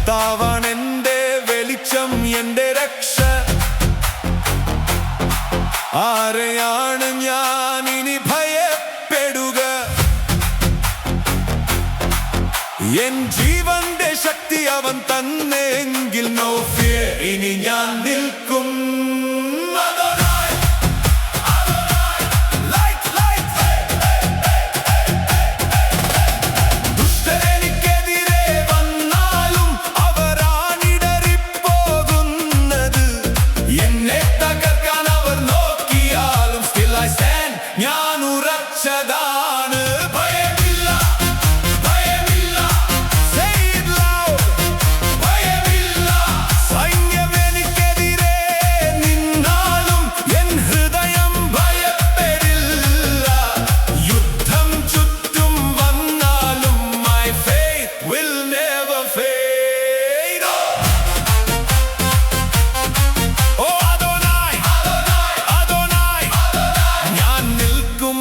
കർത്താവാണ് എന്റെ വെളിച്ചം, എന്റെ രക്ഷ. ആരെയാണ് ഞാൻ ഇനി ഭയപ്പെടുക? എൻ ജീവന്റെ ശക്തി അവൻ തന്നെങ്കിൽ നോ ഫിയർ, ഇനി ഞാൻ നിൽക്കും. ദുഷ്ടനെനിക്കെതിരെ വന്നാലും അവരാണിടറിപ്പോകുന്നത്. എന്നെ തകർക്കാൻ അവർ നോക്കിയാലും still I stand, ഞാൻ ഉറച്ചതാണ്. ഭയമില്ല, ഭയമില്ല, say it loud. ഭയമില്ല, സൈന്യമെനിക്കെതിരെ നിന്നാലും എൻ ഹൃദയം ഭയപ്പെടില്ല. യുദ്ധം ചുറ്റും വന്നാലും my faith will never fade. Oh Adonai, Adonai, ഞാൻ നിൽക്കും.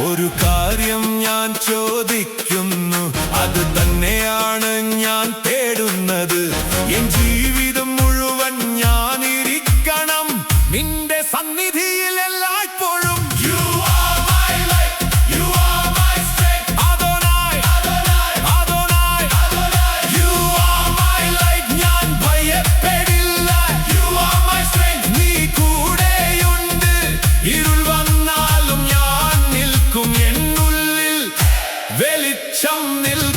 ഒരു കാര്യം ഞാൻ ചോദിക്കുന്നു, അത് തന്നെയാണ് ഞാൻ തേടുന്നത്. എൻ ജീവിതം മുഴുവൻ ഞാൻ ഇരിക്കണം നിന്റെ സന്നിധിയിൽ എല്ലായ്പ്പോഴും. You are my light, you are my strength. Adonai, Adonai, Adonai, Adonai. You are my light, ഞാൻ ഭയപ്പെടില്ല. You are my strength. നീ കൂടെയുണ്ട്, ഇരുൾ വന്നാലും ഞാൻ നിൽക്കും. എന്നുള്ളിൽ വെളിച്ചം നിൽക്കും.